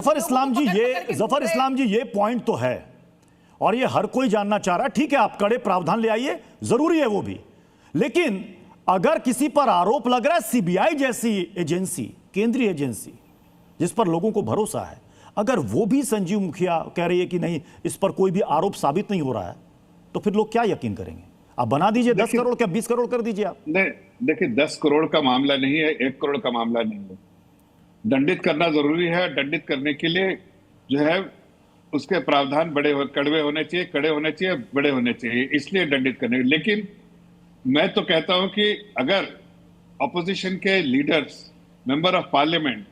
जफर इस्लाम जी ये पॉइंट तो है और ये हर कोई जानना चाह रहा है। ठीक है, आप कड़े प्रावधान ले आइए, जरूरी है वो भी, लेकिन अगर किसी पर आरोप लग रहा है, सीबीआई जैसी एजेंसी, केंद्रीय एजेंसी जिस पर लोगों को भरोसा है, अगर वो भी संजीव मुखिया कह रही है कि नहीं इस पर कोई भी आरोप साबित नहीं हो रहा है, तो फिर लोग क्या यकीन करेंगे? आप बना दीजिए 10 करोड़, क्या 20 करोड़ कर दीजिए आप। नहीं, देखिए 10 करोड़ का मामला नहीं है, 1 करोड़ का मामला नहीं है। दंडित करना जरूरी है। दंडित करने के लिए जो है उसके प्रावधान कड़वे होने चाहिए, कड़े होने चाहिए, बड़े होने चाहिए, इसलिए दंडित करने। लेकिन मैं तो कहता हूं कि अगर ऑपोजिशन के leaders, member of parliament,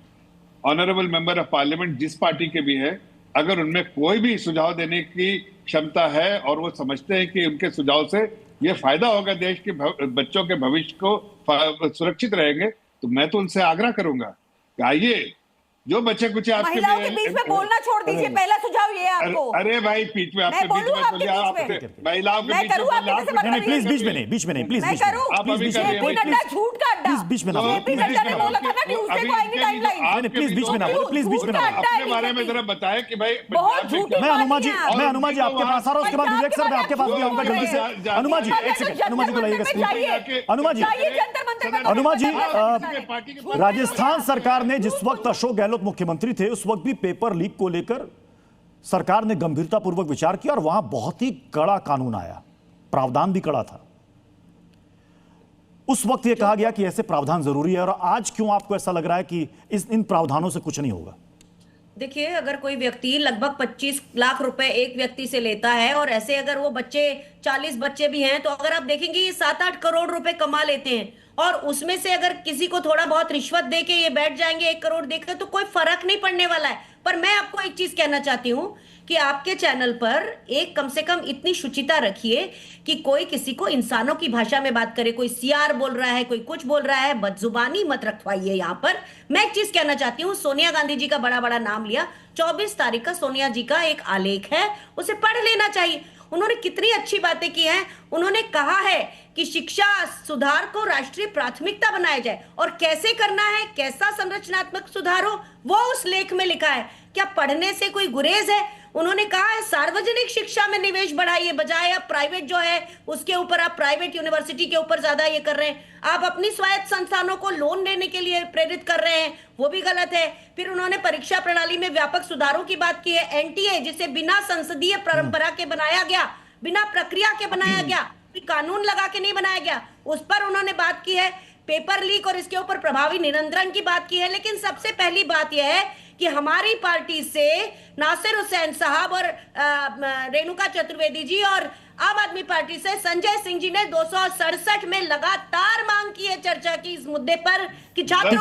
honourable member of parliament जिस पार्टी के भी है, अगर उनमें कोई भी सुझाव देने की क्षमता है और वो समझते हैं कि उनके सुझाव से ये फायदा होगा, देश के बच्चों के भविष्य को सुरक्षित रहेंगे, तो मैं तो उनसे आग्रह करूंगा कि आइए, जो बच्चे कुछ आपके महिलाओं के बीच में बोलना छोड़ दीजिए। पहला सुझाव ये है आपको। अरे भाई, बीच में आपके बीच में बोलिए, आप महिलाओं के बीच में, प्लीज बीच में नहीं, बीच में नहीं, प्लीज मैं करूं? आप अभी कर रहे प्लीज झूठ का अड्डा, प्लीज बीच में ना जेपी नड्डा ने बोला था ना ट्यूसडे को आएंगी टाइमलाइन। प्लीज बीच में ना बोलो, प्लीज बीच में ना बोलो। अपने बारे में जरा बताएं कि भाई बहुत झूठ। मैं अनुमा जी आपके पास आ रहा हूं, उसके बाद विवेक सर मैं आपके पास भी आऊंगा जल्दी से। अनुमा जी एक सेकंड, अनुमा जी को लाइएगा। अनुमा जी, राजस्थान सरकार ने जिस वक्त अशोक गहलोत मुख्यमंत्री थे उस वक्त भी पेपर लीक को लेकर सरकार ने गंभीरतापूर्वक विचार किया और वहां बहुत ही कड़ा कानून आया, प्रावधान भी कड़ा था। उस वक्त यह कहा गया कि ऐसे प्रावधान जरूरी है, और आज क्यों आपको ऐसा लग रहा है कि इन प्रावधानों से कुछ नहीं होगा? देखिए, अगर कोई व्यक्ति लगभग 25 लाख रुपए एक व्यक्ति से लेता है और ऐसे अगर वो बच्चे 40 बच्चे भी हैं, तो अगर आप देखेंगे ये 7-8 करोड़ रुपए कमा लेते हैं, और उसमें से अगर किसी को थोड़ा बहुत रिश्वत देके ये बैठ जाएंगे 1 करोड़ देकर, तो कोई फर्क नहीं पड़ने वाला है। पर मैं आपको एक चीज कहना चाहती हूं कि आपके चैनल पर एक कम से कम इतनी शुचिता रखिए कि कोई किसी को इंसानों की भाषा में बात करे, कोई सीआर बोल रहा है, कोई कुछ बोल रहा है, बदजुबानी मत रखवाइए यहां पर। मैं एक चीज कहना चाहती हूं, सोनिया गांधी जी का बड़ा बड़ा नाम लिया, 24 तारीख का सोनिया जी का एक आलेख है, उसे पढ़ लेना चाहिए। उन्होंने कितनी अच्छी बातें की हैं। उन्होंने कहा है कि शिक्षा सुधार को राष्ट्रीय प्राथमिकता बनाया जाए, और कैसे करना है, कैसा संरचनात्मक सुधार हो, वो उस लेख में लिखा है। क्या पढ़ने से कोई गुरेज है? उन्होंने कहा है सार्वजनिक शिक्षा में निवेश बढ़ाइए, बजाय आप प्राइवेट जो है उसके ऊपर, आप प्राइवेट यूनिवर्सिटी के ऊपर ज्यादा ये कर रहे हैं। आप अपनी स्वायत्त संस्थानों को लोन लेने के लिए प्रेरित कर रहे हैं, वो भी गलत है। फिर उन्होंने परीक्षा प्रणाली में व्यापक सुधारों की बात की है। एनटीए जिसे बिना संसदीय परंपरा के बनाया गया, बिना प्रक्रिया के बनाया गया, कानून लगा के नहीं बनाया गया, उस पर उन्होंने बात की है। पेपर लीक और इसके ऊपर प्रभावी नियंत्रण की बात की है। लेकिन सबसे पहली बात यह है कि हमारी पार्टी से नासिर हुसैन साहब और रेणुका चतुर्वेदी जी, और आम आदमी पार्टी से संजय सिंह जी ने 267 में लगातार मांग की है चर्चा की इस मुद्दे पर कि छात्रों